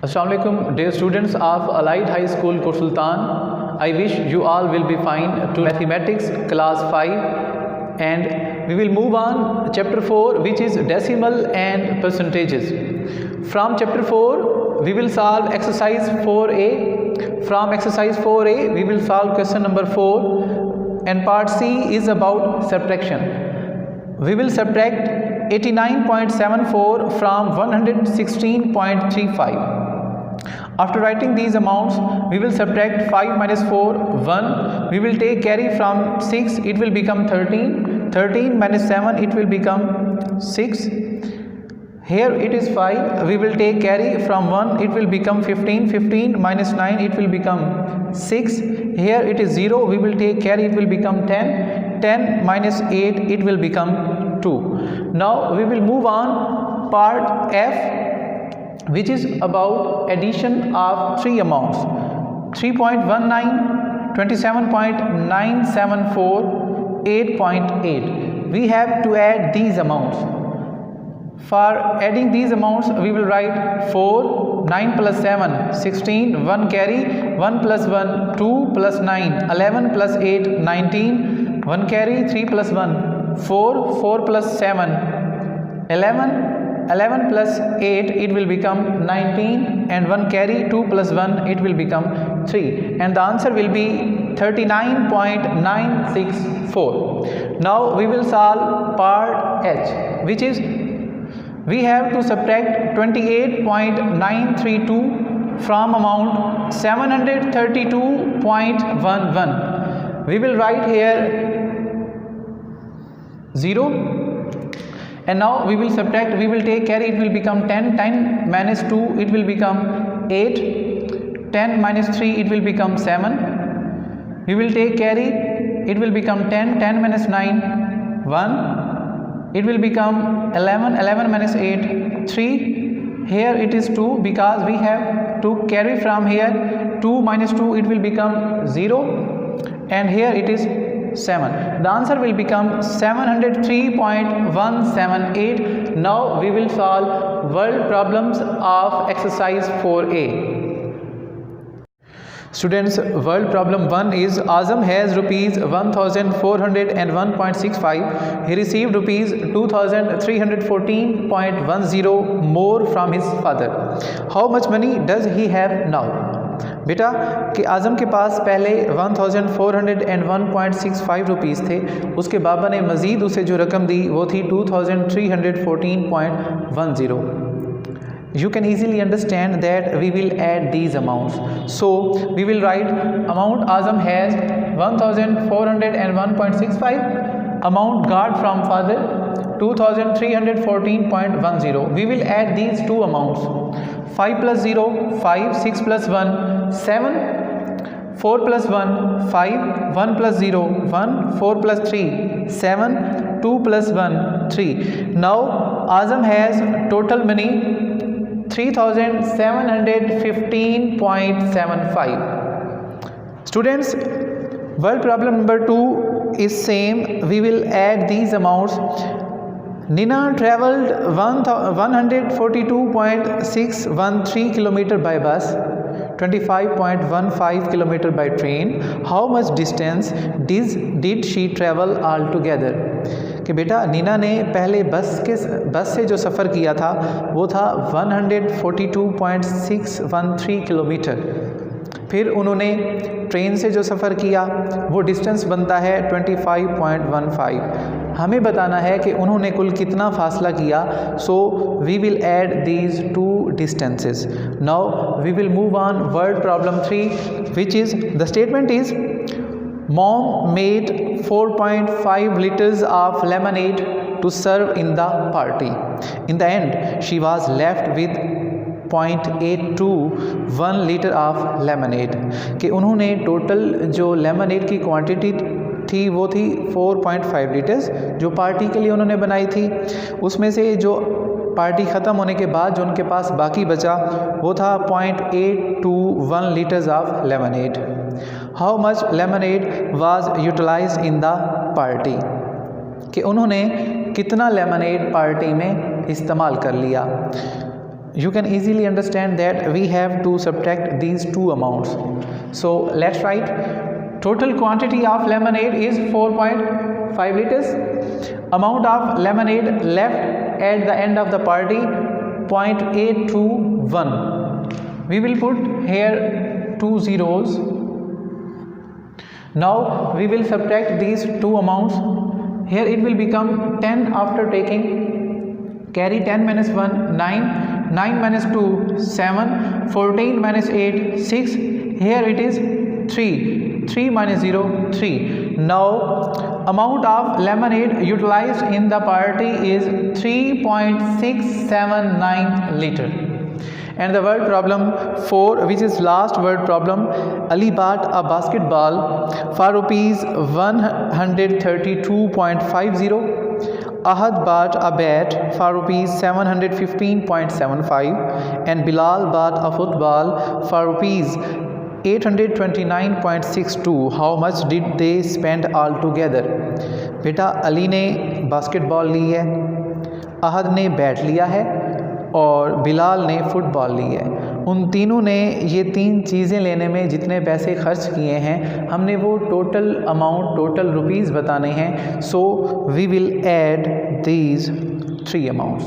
Assalamualaikum, dear students of Allied High School, Kot Sultan. I wish you all will be fine to mathematics class 5, and we will move on chapter 4, which is decimal and percentages. From chapter 4 we will solve exercise 4a. From exercise 4a we will solve question number 4, and part C is about subtraction. We will subtract 89.74 from 116.35. After writing these amounts, we will subtract 5 minus 4, 1. We will take carry from 6, it will become 13. 13 minus 7, it will become 6. Here it is 5. We will take carry from 1, it will become 15. 15 minus 9, it will become 6. Here it is 0. We will take carry, it will become 10. 10 minus 8, it will become 2. Now we will move on part F, which is about addition of three amounts: 3.19, 27.974, 8.8. We have to add these amounts. For adding these amounts, we will write 4, 9 plus 7, 16, 1 carry, 1 plus 1, 2 plus 9, 11 plus 8, 19, 1 carry, 3 plus 1, 4, 4 plus 7, 11, 11 plus 8, it will become 19, and 1 carry, 2 plus 1, it will become 3, and the answer will be 39.964. Now we will solve part H, which is we have to subtract 28.932 from amount 732.11. We will write here 0. And now we will subtract, we will take carry, it will become 10. 10 minus 2, it will become 8. 10 minus 3, it will become 7. We will take carry, it will become 10. 10 minus 9, 1. It will become 11. 11 minus 8, 3. Here it is 2 because we have to carry from here. 2 minus 2, it will become 0. And here it is 7. The answer will become 703.178. Now we will solve word problems of exercise 4a. Students, word problem 1 is Azam has rupees 1401.65. He received rupees 2314.10 more from his father. How much money does he have now? बेटा कि आज़म के पास पहले 1401.65 rupees थे, उसके बाबा ने मज़ीद उसे जो रकम दी वो थी 2314.10. You can easily understand that we will add these amounts. So we will write amount Azam has 1401.65, amount got from father 2314.10. We will add these two amounts: 5 plus 0, 5, 6 plus 1, 7, 4 plus 1, 5, 1 plus 0, 1, 4 plus 3, 7, 2 plus 1, 3. Now Azam has total money 3715.75. Students, word problem number 2 is same. We will add these amounts. Nina travelled 142.613 km by bus, 25.15 km by train. How much distance did she travel altogether? कि बेटा नीना ने पहले बस से जो सफ़र किया था वो था 142.613 किलोमीटर. फिर उन्होंने ट्रेन से जो सफ़र किया वो डिस्टेंस बनता है 25.15. हमें बताना है कि उन्होंने कुल कितना फासला किया. So we will add these to distances. Now we will move on word problem 3, which is the statement is Mom made 4.5 liters of lemonade to serve in the party. In the end, she was left with 0.821 liter of lemonade. कि उन्होंने total जो lemonade की quantity थी वो थी 4.5 litres जो party के लिए उन्होंने बनाई थी. उसमें से जो पार्टी ख़त्म होने के बाद जो उनके पास बाकी बचा वो था 0.821 litres of lemonade. How much lemonade was utilized in the party? कि उन्होंने कितना लेमनेड पार्टी में इस्तेमाल कर लिया. you can easily understand that we have to subtract these two amounts. So let's write. Total quantity of lemonade is 4.5 liters. Amount of lemonade left at the end of the party 0.821. We will put here 2 zeros. Now we will subtract these two amounts. Here it will become 10 after taking carry 10 minus 1 9, 9 minus 2 7, 14 minus 8 6. Here it is 3, 3 minus 0 3. Now amount of lemonade utilized in the party is 3.679 liter. And the word problem 4, which is last word problem. Ali bought a basketball for rupees 132.50. Ahad bought a bat for rupees 715.75 and Bilal bought a football for rupees 829.62. How much did they spend all together? बेटा अली ने basketball ली है, अहद ने bat लिया है और बिलाल ने football ली है। उन तीनों ने ये 3 चीज़ें लेने में जितने पैसे खर्च किए हैं, हमने वो टोटल अमाउंट टोटल रुपीज़ बताने हैं। So we will add these 3 amounts.